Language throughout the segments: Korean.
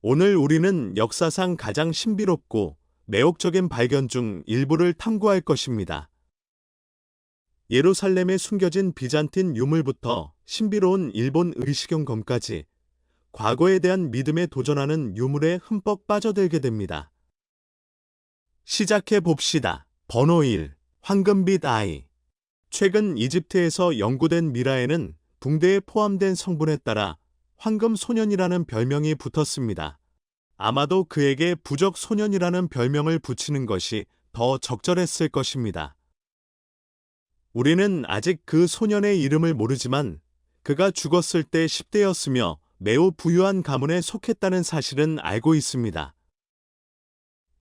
오늘 우리는 역사상 가장 신비롭고 매혹적인 발견 중 일부를 탐구할 것입니다. 예루살렘에 숨겨진 비잔틴 유물부터 신비로운 일본 의식용검까지 과거에 대한 믿음에 도전하는 유물에 흠뻑 빠져들게 됩니다. 시작해 봅시다. 번호 1. 황금빛 아이. 최근 이집트에서 연구된 미라에는 붕대에 포함된 성분에 따라 황금 소년이라는 별명이 붙었습니다. 아마도 그에게 부적 소년이라는 별명을 붙이는 것이 더 적절했을 것입니다. 우리는 아직 그 소년의 이름을 모르지만 그가 죽었을 때 10대였으며 매우 부유한 가문에 속했다는 사실은 알고 있습니다.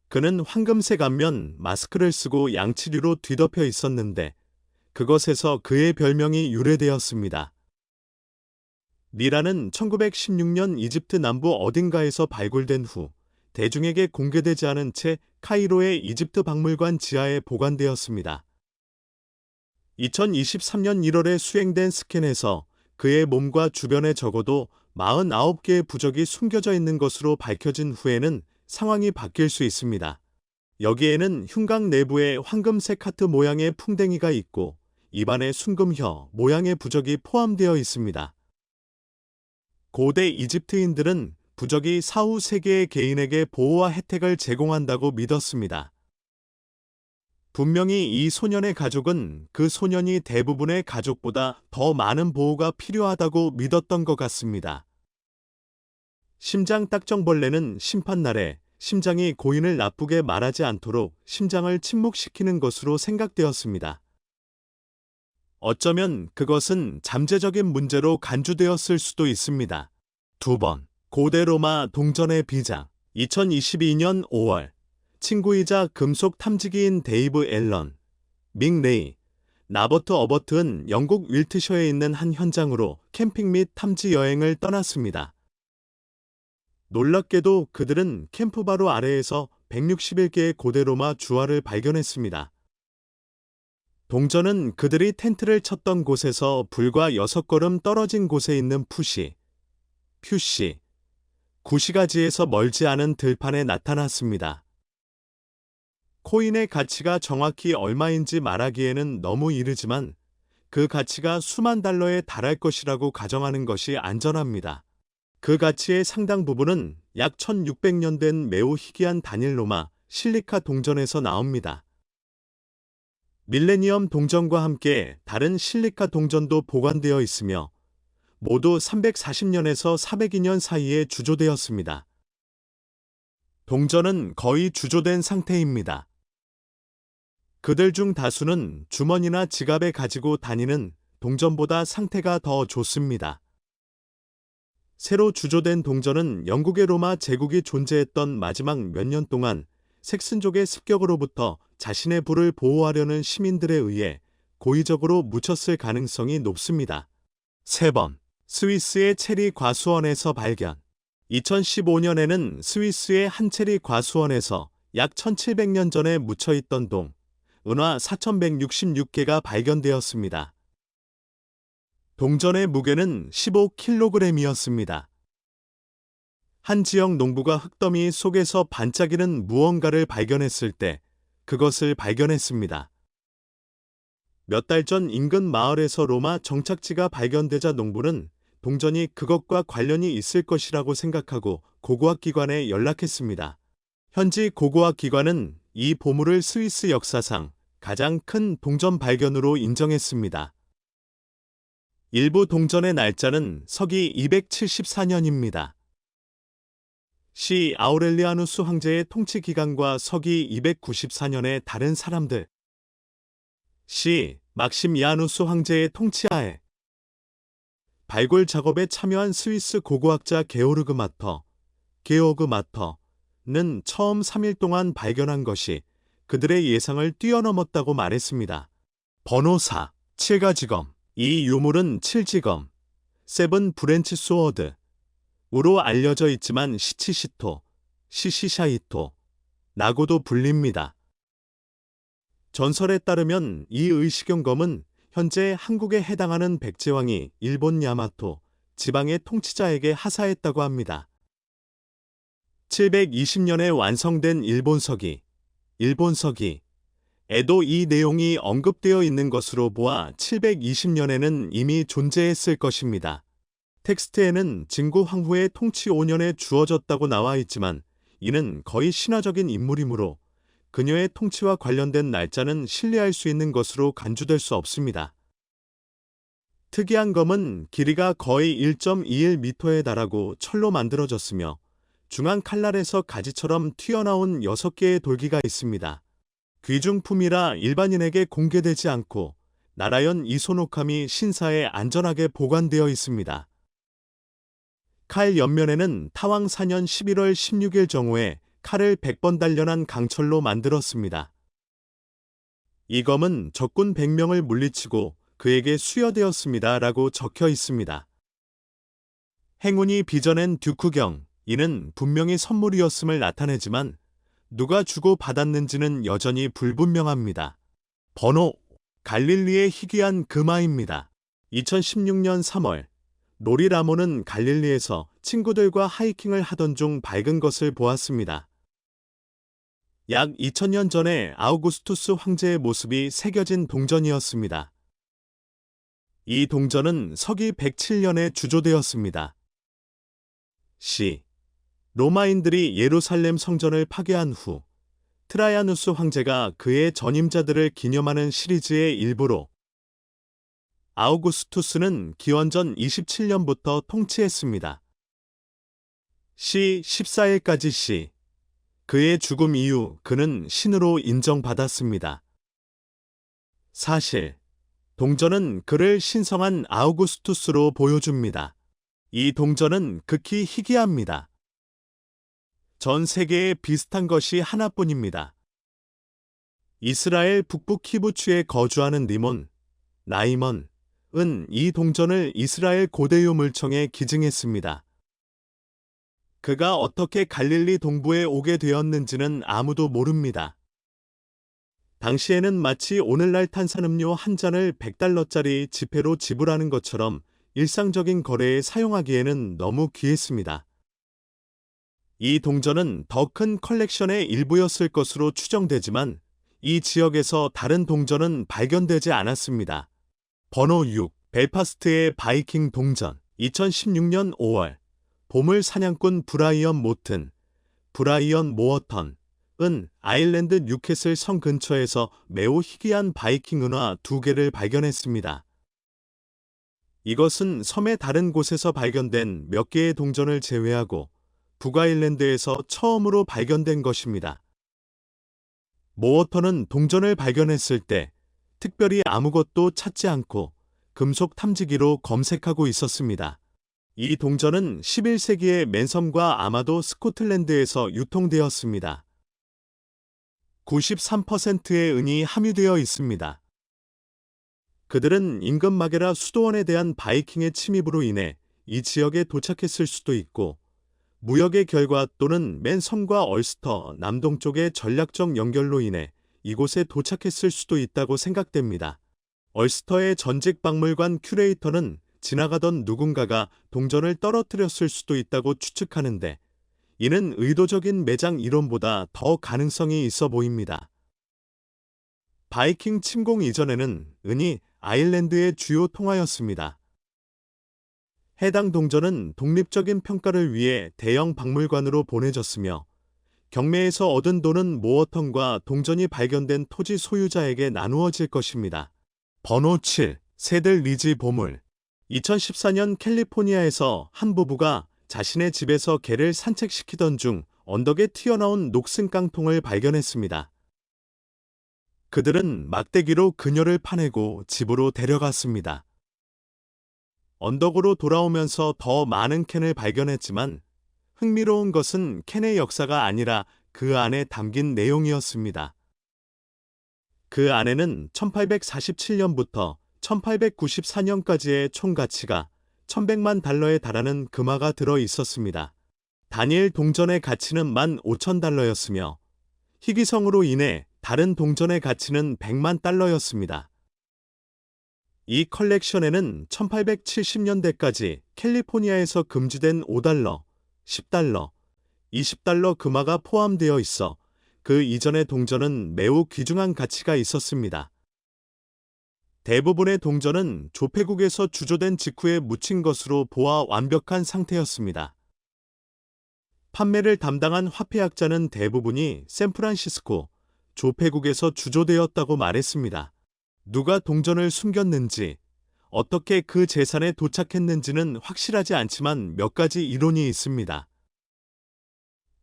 그는 황금색 안면 마스크를 쓰고 양치리로 뒤덮여 있었는데 그것에서 그의 별명이 유래되었습니다. 미라는 1916년 이집트 남부 어딘가에서 발굴된 후 대중에게 공개되지 않은 채 카이로의 이집트 박물관 지하에 보관되었습니다. 2023년 1월에 수행된 스캔에서 그의 몸과 주변에 적어도 49개의 부적이 숨겨져 있는 것으로 밝혀진 후에는 상황이 바뀔 수 있습니다. 여기에는 흉곽 내부에 황금색 하트 모양의 풍뎅이가 있고 입안에 순금혀 모양의 부적이 포함되어 있습니다. 고대 이집트인들은 부적이 사후 세계의 개인에게 보호와 혜택을 제공한다고 믿었습니다. 분명히 이 소년의 가족은 그 소년이 대부분의 가족보다 더 많은 보호가 필요하다고 믿었던 것 같습니다. 심장 딱정벌레는 심판날에 심장이 고인을 나쁘게 말하지 않도록 심장을 침묵시키는 것으로 생각되었습니다. 어쩌면 그것은 잠재적인 문제로 간주되었을 수도 있습니다. 2번. 고대 로마 동전의 비장. 2022년 5월 친구이자 금속 탐지기인 데이브 앨런, 믹 레이, 나버트 어버트는 영국 윌트셔에 있는 한 현장으로 캠핑 및 탐지 여행을 떠났습니다. 놀랍게도 그들은 캠프바로 아래에서 161개의 고대 로마 주화를 발견했습니다. 동전은 그들이 텐트를 쳤던 곳에서 불과 6걸음 떨어진 곳에 있는 푸시, 구시가지에서 멀지 않은 들판에 나타났습니다. 코인의 가치가 정확히 얼마인지 말하기에는 너무 이르지만 그 가치가 수만 달러에 달할 것이라고 가정하는 것이 안전합니다. 그 가치의 상당 부분은 약 1600년 된 매우 희귀한 단일 로마 실리카 동전에서 나옵니다. 밀레니엄 동전과 함께 다른 실리카 동전도 보관되어 있으며 모두 340년에서 402년 사이에 주조되었습니다. 동전은 거의 주조된 상태입니다. 그들 중 다수는 주머니나 지갑에 가지고 다니는 동전보다 상태가 더 좋습니다. 새로 주조된 동전은 영국의 로마 제국이 존재했던 마지막 몇 년 동안 색슨족의 습격으로부터 자신의 부를 보호하려는 시민들에 의해 고의적으로 묻혔을 가능성이 높습니다. 3번. 스위스의 체리 과수원에서 발견. 2015년에는 스위스의 한 체리 과수원에서 약 1700년 전에 묻혀있던 은화 4166개가 발견되었습니다. 동전의 무게는 15kg이었습니다. 한 지역 농부가 흙더미 속에서 반짝이는 무언가를 발견했을 때 그것을 발견했습니다. 몇 달 전 인근 마을에서 로마 정착지가 발견되자 농부는 동전이 그것과 관련이 있을 것이라고 생각하고 고고학기관에 연락했습니다. 현지 고고학기관은 이 보물을 스위스 역사상 가장 큰 동전 발견으로 인정했습니다. 일부 동전의 날짜는 서기 274년입니다. 시 아우렐리아누스 황제의 통치 기간과 서기 294년의 다른 사람들. 시 막시미아누스 황제의 통치하에 발굴 작업에 참여한 스위스 고고학자 게오르그 마터는 처음 3일 동안 발견한 것이 그들의 예상을 뛰어넘었다고 말했습니다. 번호 4. 칠가지검. 이 유물은 칠지검, 세븐 브랜치 소워드로 알려져 있지만 시시샤이토라고도 불립니다. 전설에 따르면 이 의식용검은 현재 한국에 해당하는 백제왕이 일본 야마토 지방의 통치자에게 하사했다고 합니다. 720년에 완성된 일본서기. 에도 이 내용이 언급되어 있는 것으로 보아 720년에는 이미 존재했을 것입니다. 텍스트에는 진구 황후의 통치 5년에 주어졌다고 나와 있지만 이는 거의 신화적인 인물이므로 그녀의 통치와 관련된 날짜는 신뢰할 수 있는 것으로 간주될 수 없습니다. 특이한 검은 길이가 거의 1.21m에 달하고 철로 만들어졌으며 중앙 칼날에서 가지처럼 튀어나온 6개의 돌기가 있습니다. 귀중품이라 일반인에게 공개되지 않고 나라연 이소노카미 신사에 안전하게 보관되어 있습니다. 칼 옆면에는 타왕 4년 11월 16일 정오에 칼을 100번 단련한 강철로 만들었습니다. 이 검은 적군 100명을 물리치고 그에게 수여되었습니다 라고 적혀 있습니다. 행운이 빚어낸 듀크경, 이는 분명히 선물이었음을 나타내지만 누가 주고 받았는지는 여전히 불분명합니다. 번호, 갈릴리의 희귀한 금화입니다. 2016년 3월, 로리 라몬은 갈릴리에서 친구들과 하이킹을 하던 중 밝은 것을 보았습니다. 약 2000년 전에 아우구스투스 황제의 모습이 새겨진 동전이었습니다. 이 동전은 서기 107년에 주조되었습니다. 로마인들이 예루살렘 성전을 파괴한 후 트라야누스 황제가 그의 전임자들을 기념하는 시리즈의 일부로 아우구스투스는 기원전 27년부터 통치했습니다. 14일까지 그의 죽음 이후 그는 신으로 인정받았습니다. 사실, 동전은 그를 신성한 아우구스투스로 보여줍니다. 이 동전은 극히 희귀합니다. 전 세계에 비슷한 것이 하나뿐입니다. 이스라엘 북부 키부츠에 거주하는 나이먼은 이 동전을 이스라엘 고대유 물청에 기증했습니다. 그가 어떻게 갈릴리 동부에 오게 되었는지는 아무도 모릅니다. 당시에는 마치 오늘날 탄산음료 한 잔을 100달러짜리 지폐로 지불하는 것처럼 일상적인 거래에 사용하기에는 너무 귀했습니다. 이 동전은 더 큰 컬렉션의 일부였을 것으로 추정되지만 이 지역에서 다른 동전은 발견되지 않았습니다. 번호 6. 벨파스트의 바이킹 동전. 2016년 5월 보물 사냥꾼 브라이언 모어턴은 아일랜드 뉴캐슬 성 근처에서 매우 희귀한 바이킹 은화 2개를 발견했습니다. 이것은 섬의 다른 곳에서 발견된 몇 개의 동전을 제외하고 북아일랜드에서 처음으로 발견된 것입니다. 모어턴은 동전을 발견했을 때 특별히 아무것도 찾지 않고 금속 탐지기로 검색하고 있었습니다. 이 동전은 11세기의 맨섬과 아마도 스코틀랜드에서 유통되었습니다. 93%의 은이 함유되어 있습니다. 그들은 임금 마게라 수도원에 대한 바이킹의 침입으로 인해 이 지역에 도착했을 수도 있고 무역의 결과 또는 맨섬과 얼스터 남동쪽의 전략적 연결로 인해 이곳에 도착했을 수도 있다고 생각됩니다. 얼스터의 전직 박물관 큐레이터는 지나가던 누군가가 동전을 떨어뜨렸을 수도 있다고 추측하는데 이는 의도적인 매장 이론보다 더 가능성이 있어 보입니다. 바이킹 침공 이전에는 은이 아일랜드의 주요 통화였습니다. 해당 동전은 독립적인 평가를 위해 대형 박물관으로 보내졌으며 경매에서 얻은 돈은 모어턴과 동전이 발견된 토지 소유자에게 나누어질 것입니다. 번호 7. 새들 리지 보물. 2014년 캘리포니아에서 한 부부가 자신의 집에서 개를 산책시키던 중 언덕에 튀어나온 녹슨 깡통을 발견했습니다. 그들은 막대기로 그녀를 파내고 집으로 데려갔습니다. 언덕으로 돌아오면서 더 많은 캔을 발견했지만 흥미로운 것은 캔의 역사가 아니라 그 안에 담긴 내용이었습니다. 그 안에는 1847년부터 1894년까지의 총 가치가 1100만 달러에 달하는 금화가 들어 있었습니다. 단일 동전의 가치는 15,000달러였으며 희귀성으로 인해 다른 동전의 가치는 100만 달러였습니다. 이 컬렉션에는 1870년대까지 캘리포니아에서 금지된 $5, $10, $20 금화가 포함되어 있어 그 이전의 동전은 매우 귀중한 가치가 있었습니다. 대부분의 동전은 조폐국에서 주조된 직후에 묻힌 것으로 보아 완벽한 상태였습니다. 판매를 담당한 화폐학자는 대부분이 샌프란시스코 조폐국에서 주조되었다고 말했습니다. 누가 동전을 숨겼는지, 어떻게 그 재산에 도착했는지는 확실하지 않지만 몇 가지 이론이 있습니다.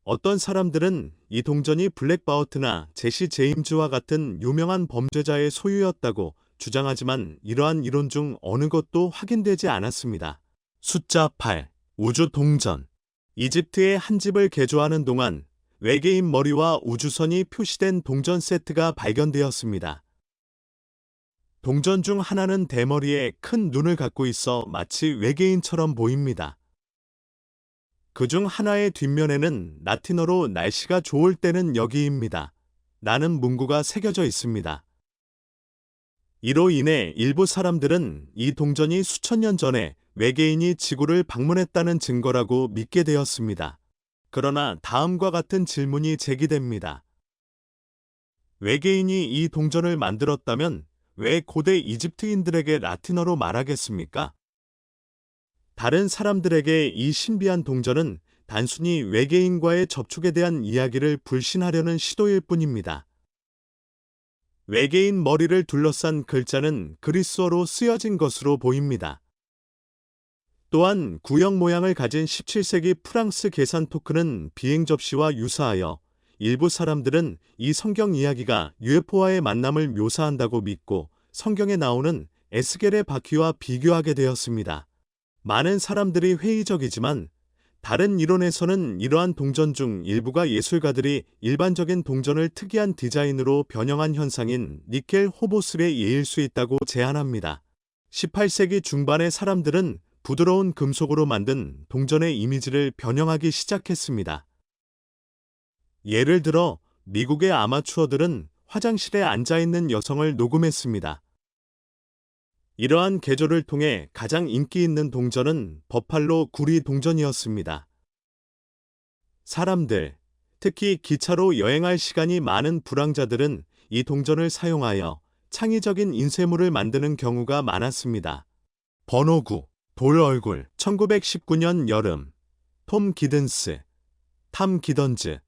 어떤 사람들은 이 동전이 블랙바우트나 제시 제임즈와 같은 유명한 범죄자의 소유였다고 주장하지만 이러한 이론 중 어느 것도 확인되지 않았습니다. 숫자 8. 우주 동전. 이집트의 한 집을 개조하는 동안 외계인 머리와 우주선이 표시된 동전 세트가 발견되었습니다. 동전 중 하나는 대머리에 큰 눈을 갖고 있어 마치 외계인처럼 보입니다. 그중 하나의 뒷면에는 라틴어로 날씨가 좋을 때는 여기입니다. 라는 문구가 새겨져 있습니다. 이로 인해 일부 사람들은 이 동전이 수천 년 전에 외계인이 지구를 방문했다는 증거라고 믿게 되었습니다. 그러나 다음과 같은 질문이 제기됩니다. 외계인이 이 동전을 만들었다면 왜 고대 이집트인들에게 라틴어로 말하겠습니까? 다른 사람들에게 이 신비한 동전은 단순히 외계인과의 접촉에 대한 이야기를 불신하려는 시도일 뿐입니다. 외계인 머리를 둘러싼 글자는 그리스어로 쓰여진 것으로 보입니다. 또한 구형 모양을 가진 17세기 프랑스 계산 토큰은 비행 접시와 유사하여 일부 사람들은 이 성경 이야기가 UFO와의 만남을 묘사한다고 믿고 성경에 나오는 에스겔의 바퀴와 비교하게 되었습니다. 많은 사람들이 회의적이지만 다른 이론에서는 이러한 동전 중 일부가 예술가들이 일반적인 동전을 특이한 디자인으로 변형한 현상인 니켈 호보슬의 예일 수 있다고 제안합니다. 18세기 중반의 사람들은 부드러운 금속으로 만든 동전의 이미지를 변형하기 시작했습니다. 예를 들어 미국의 아마추어들은 화장실에 앉아있는 여성을 녹음했습니다. 이러한 개조를 통해 가장 인기 있는 동전은 버팔로 구리 동전이었습니다. 사람들, 특히 기차로 여행할 시간이 많은 불황자들은 이 동전을 사용하여 창의적인 인쇄물을 만드는 경우가 많았습니다. 번호 9. 돌 얼굴. 1919년 여름. 톰 기든스, 탐 기던즈.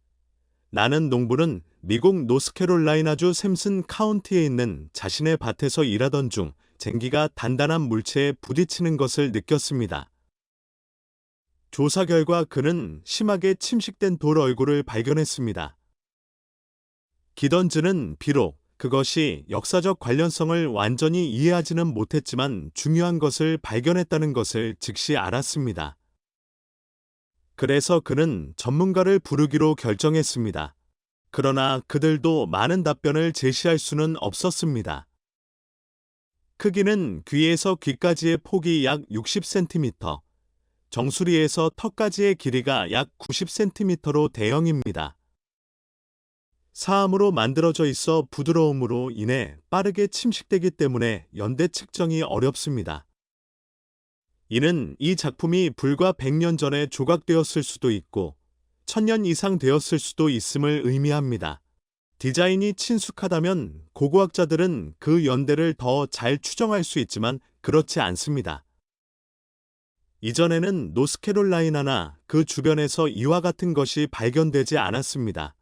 나는 농부는 미국 노스캐롤라이나주 샘슨 카운티에 있는 자신의 밭에서 일하던 중 쟁기가 단단한 물체에 부딪히는 것을 느꼈습니다. 조사 결과 그는 심하게 침식된 돌 얼굴을 발견했습니다. 기던즈는 비록 그것이 역사적 관련성을 완전히 이해하지는 못했지만 중요한 것을 발견했다는 것을 즉시 알았습니다. 그래서 그는 전문가를 부르기로 결정했습니다. 그러나 그들도 많은 답변을 제시할 수는 없었습니다. 크기는 귀에서 귀까지의 폭이 약 60cm, 정수리에서 턱까지의 길이가 약 90cm로 대형입니다. 사암으로 만들어져 있어 부드러움으로 인해 빠르게 침식되기 때문에 연대 측정이 어렵습니다. 이는 이 작품이 불과 100년 전에 조각되었을 수도 있고 1000년 이상 되었을 수도 있음을 의미합니다. 디자인이 친숙하다면 고고학자들은 그 연대를 더 잘 추정할 수 있지만 그렇지 않습니다. 이전에는 노스캐롤라이나나 그 주변에서 이와 같은 것이 발견되지 않았습니다.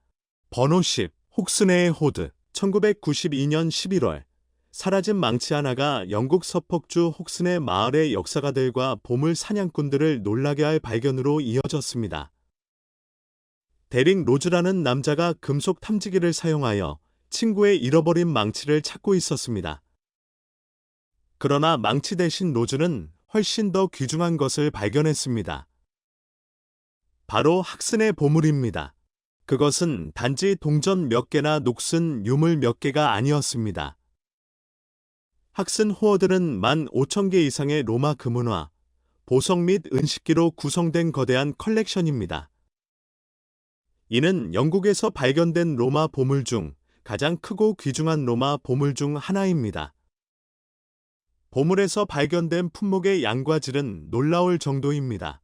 번호 10. 혹스네의 호드. 1992년 11월 사라진 망치 하나가 영국 서폭주 혹스네 마을의 역사가들과 보물 사냥꾼들을 놀라게 할 발견으로 이어졌습니다. 데릭 로즈라는 남자가 금속 탐지기를 사용하여 친구의 잃어버린 망치를 찾고 있었습니다. 그러나 망치 대신 로즈는 훨씬 더 귀중한 것을 발견했습니다. 바로 학슨의 보물입니다. 그것은 단지 동전 몇 개나 녹슨 유물 몇 개가 아니었습니다. 학슨 호어들은 15,000개 이상의 로마 금은화, 보석 및 은식기로 구성된 거대한 컬렉션입니다. 이는 영국에서 발견된 로마 보물 중 가장 크고 귀중한 로마 보물 중 하나입니다. 보물에서 발견된 품목의 양과 질은 놀라울 정도입니다.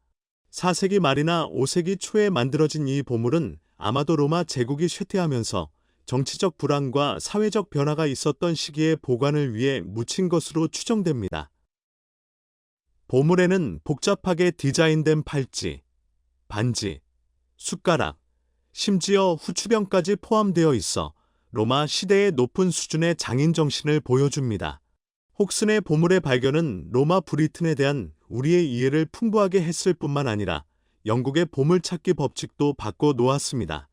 4세기 말이나 5세기 초에 만들어진 이 보물은 아마도 로마 제국이 쇠퇴하면서 정치적 불안과 사회적 변화가 있었던 시기에 보관을 위해 묻힌 것으로 추정됩니다. 보물에는 복잡하게 디자인된 팔찌, 반지, 숟가락, 심지어 후추병까지 포함되어 있어 로마 시대의 높은 수준의 장인 정신을 보여줍니다. 혹슨의 보물의 발견은 로마 브리튼에 대한 우리의 이해를 풍부하게 했을 뿐만 아니라 영국의 보물찾기 법칙도 바꿔 놓았습니다.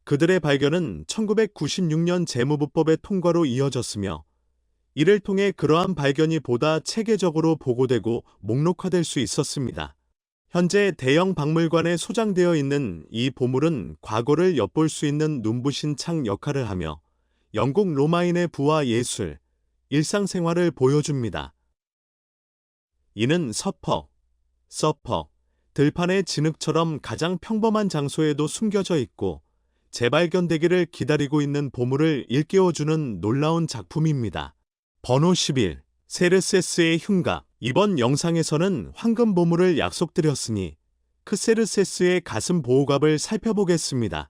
그들의 발견은 1996년 재무부법의 통과로 이어졌으며 이를 통해 그러한 발견이 보다 체계적으로 보고되고 목록화될 수 있었습니다. 현재 대형 박물관에 소장되어 있는 이 보물은 과거를 엿볼 수 있는 눈부신 창 역할을 하며 영국 로마인의 부와 예술, 일상생활을 보여줍니다. 이는 서퍼, 들판의 진흙처럼 가장 평범한 장소에도 숨겨져 있고 재발견되기를 기다리고 있는 보물을 일깨워주는 놀라운 작품입니다. 번호 11. 세르세스의 흉갑. 이번 영상에서는 황금 보물을 약속드렸으니 크세르세스의 가슴 보호갑을 살펴보겠습니다.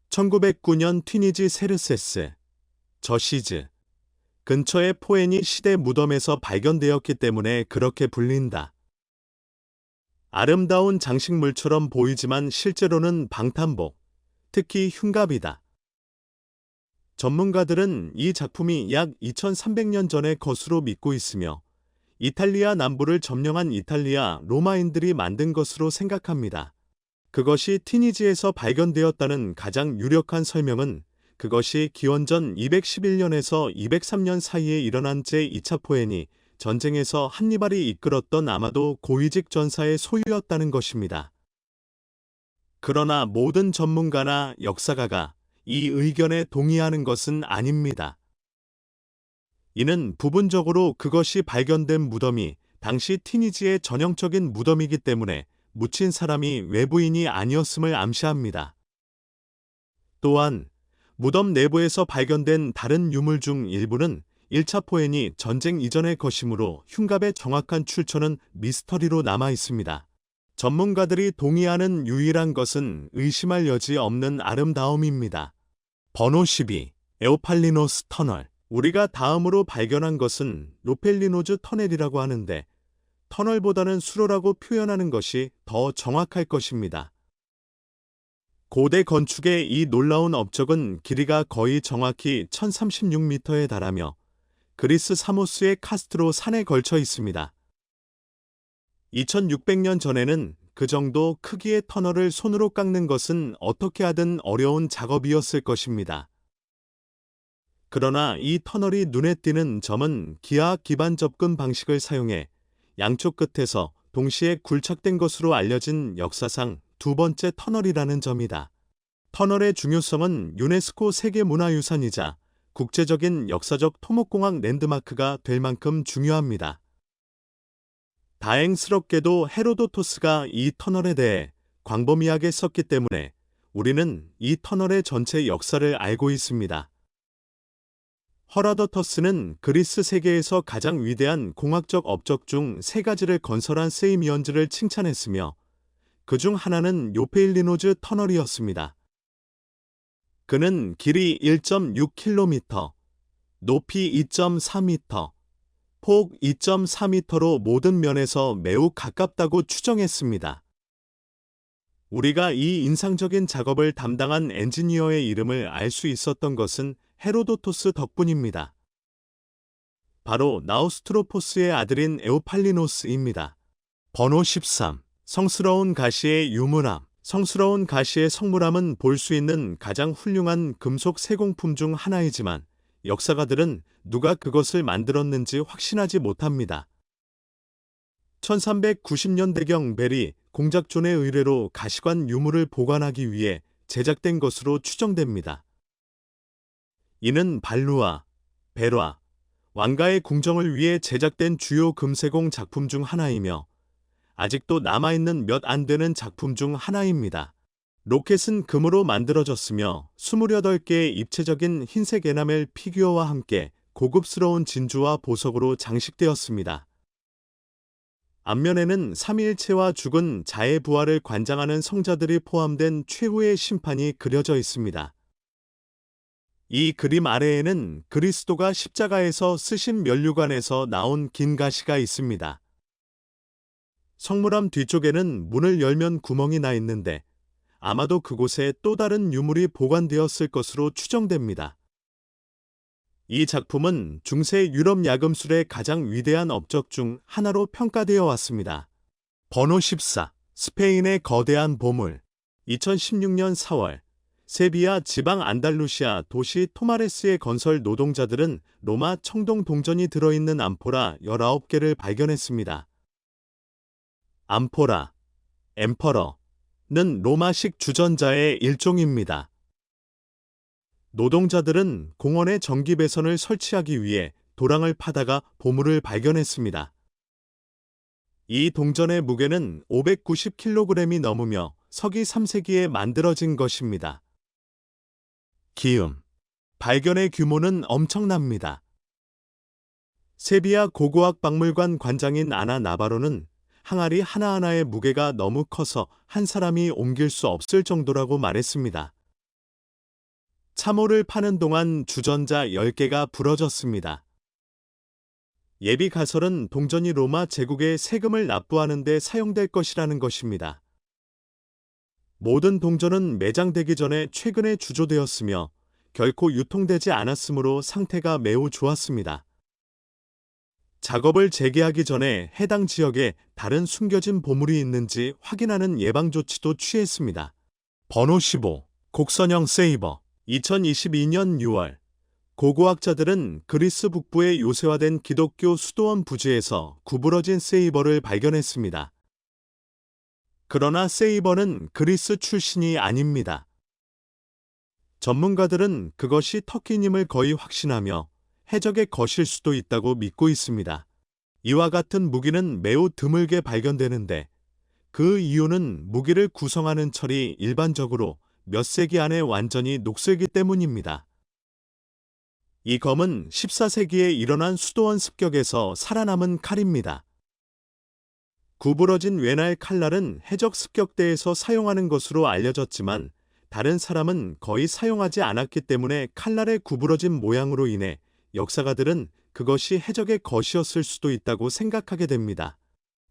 1909년 튀니지 세르세스, 저시즈. 근처의 포에니 시대 무덤에서 발견되었기 때문에 그렇게 불린다. 아름다운 장식물처럼 보이지만 실제로는 방탄복, 특히 흉갑이다. 전문가들은 이 작품이 약 2300년 전의 것으로 믿고 있으며 이탈리아 남부를 점령한 이탈리아 로마인들이 만든 것으로 생각합니다. 그것이 티니지에서 발견되었다는 가장 유력한 설명은 그것이 기원전 211년에서 203년 사이에 일어난 제2차 포에니 전쟁에서 한니발이 이끌었던 아마도 고위직 전사의 소유였다는 것입니다. 그러나 모든 전문가나 역사가가 이 의견에 동의하는 것은 아닙니다. 이는 부분적으로 그것이 발견된 무덤이 당시 티니지의 전형적인 무덤이기 때문에 묻힌 사람이 외부인이 아니었음을 암시합니다. 또한 무덤 내부에서 발견된 다른 유물 중 일부는 1차 포에니 전쟁 이전의 것이므로 흉갑의 정확한 출처는 미스터리로 남아 있습니다. 전문가들이 동의하는 유일한 것은 의심할 여지 없는 아름다움입니다. 번호 12. 에오팔리노스 터널. 우리가 다음으로 발견한 것은 로펠리노즈 터널이라고 하는데 터널보다는 수로라고 표현하는 것이 더 정확할 것입니다. 고대 건축의 이 놀라운 업적은 길이가 거의 정확히 1036m에 달하며 그리스 사모스의 카스트로 산에 걸쳐 있습니다. 2600년 전에는 그 정도 크기의 터널을 손으로 깎는 것은 어떻게 하든 어려운 작업이었을 것입니다. 그러나 이 터널이 눈에 띄는 점은 기하학 기반 접근 방식을 사용해 양쪽 끝에서 동시에 굴착된 것으로 알려진 역사상 두 번째 터널이라는 점이다. 터널의 중요성은 유네스코 세계문화유산이자 국제적인 역사적 토목공학 랜드마크가 될 만큼 중요합니다. 다행스럽게도 헤로도토스가 이 터널에 대해 광범위하게 썼기 때문에 우리는 이 터널의 전체 역사를 알고 있습니다. 허라더터스는 그리스 세계에서 가장 위대한 공학적 업적 중 3가지를 건설한 세이미언즈를 칭찬했으며 그 중 하나는 요페일리노즈 터널이었습니다. 그는 길이 1.6km, 높이 2.4m, 폭 2.4m로 모든 면에서 매우 가깝다고 추정했습니다. 우리가 이 인상적인 작업을 담당한 엔지니어의 이름을 알 수 있었던 것은 헤로도토스 덕분입니다. 바로 나우스트로포스의 아들인 에오팔리노스입니다. 번호 13. 성스러운 가시의 유물함. 성스러운 가시의 성물함은 볼 수 있는 가장 훌륭한 금속 세공품 중 하나이지만 역사가들은 누가 그것을 만들었는지 확신하지 못합니다. 1390년대경 벨이 공작존의 의뢰로 가시관 유물을 보관하기 위해 제작된 것으로 추정됩니다. 이는 발루아, 베라, 왕가의 궁정을 위해 제작된 주요 금세공 작품 중 하나이며 아직도 남아있는 몇 안 되는 작품 중 하나입니다. 로켓은 금으로 만들어졌으며 28개의 입체적인 흰색 에나멜 피규어와 함께 고급스러운 진주와 보석으로 장식되었습니다. 앞면에는 삼위일체와 죽은 자의 부활을 관장하는 성자들이 포함된 최후의 심판이 그려져 있습니다. 이 그림 아래에는 그리스도가 십자가에서 쓰신 면류관에서 나온 긴 가시가 있습니다. 성물함 뒤쪽에는 문을 열면 구멍이 나 있는데 아마도 그곳에 또 다른 유물이 보관되었을 것으로 추정됩니다. 이 작품은 중세 유럽 야금술의 가장 위대한 업적 중 하나로 평가되어 왔습니다. 번호 14. 스페인의 거대한 보물. 2016년 4월 세비야 지방 안달루시아 도시 토마레스의 건설 노동자들은 로마 청동 동전이 들어있는 암포라 19개를 발견했습니다. 암포라, 엠퍼러는 로마식 주전자의 일종입니다. 노동자들은 공원에 전기 배선을 설치하기 위해 도랑을 파다가 보물을 발견했습니다. 이 동전의 무게는 590kg이 넘으며 서기 3세기에 만들어진 것입니다. 기음. 발견의 규모는 엄청납니다. 세비야 고고학 박물관 관장인 아나 나바로는 항아리 하나하나의 무게가 너무 커서 한 사람이 옮길 수 없을 정도라고 말했습니다. 참호를 파는 동안 주전자 10개가 부러졌습니다. 예비 가설은 동전이 로마 제국에 세금을 납부하는 데 사용될 것이라는 것입니다. 모든 동전은 매장되기 전에 최근에 주조되었으며 결코 유통되지 않았으므로 상태가 매우 좋았습니다. 작업을 재개하기 전에 해당 지역에 다른 숨겨진 보물이 있는지 확인하는 예방조치도 취했습니다. 번호 15. 곡선형 세이버. 2022년 6월 고고학자들은 그리스 북부의 요새화된 기독교 수도원 부지에서 구부러진 세이버를 발견했습니다. 그러나 세이버는 그리스 출신이 아닙니다. 전문가들은 그것이 터키임을 거의 확신하며 해적의 것일 수도 있다고 믿고 있습니다. 이와 같은 무기는 매우 드물게 발견되는데 그 이유는 무기를 구성하는 철이 일반적으로 몇 세기 안에 완전히 녹슬기 때문입니다. 이 검은 14세기에 일어난 수도원 습격에서 살아남은 칼입니다. 구부러진 외날 칼날은 해적 습격대에서 사용하는 것으로 알려졌지만 다른 사람은 거의 사용하지 않았기 때문에 칼날의 구부러진 모양으로 인해 역사가들은 그것이 해적의 것이었을 수도 있다고 생각하게 됩니다.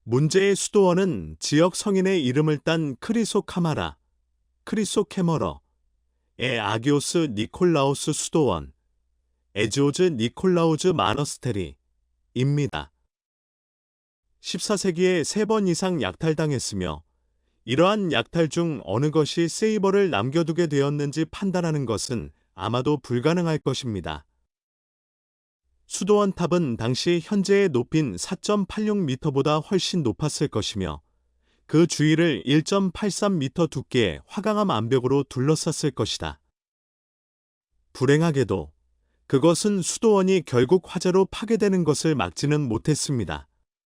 문제의 수도원은 지역 성인의 이름을 딴 크리소 카마라, 크리소 캐머러, 아기오스 니콜라우스 수도원, 에지오즈 니콜라우즈 마너스테리입니다. 14세기에 3번 이상 약탈당했으며 이러한 약탈 중 어느 것이 세이버를 남겨두게 되었는지 판단하는 것은 아마도 불가능할 것입니다. 수도원 탑은 당시 현재의 높이인 4.86m보다 훨씬 높았을 것이며 그 주위를 1.83m 두께의 화강암 암벽으로 둘러쌌을 것이다. 불행하게도 그것은 수도원이 결국 화재로 파괴되는 것을 막지는 못했습니다.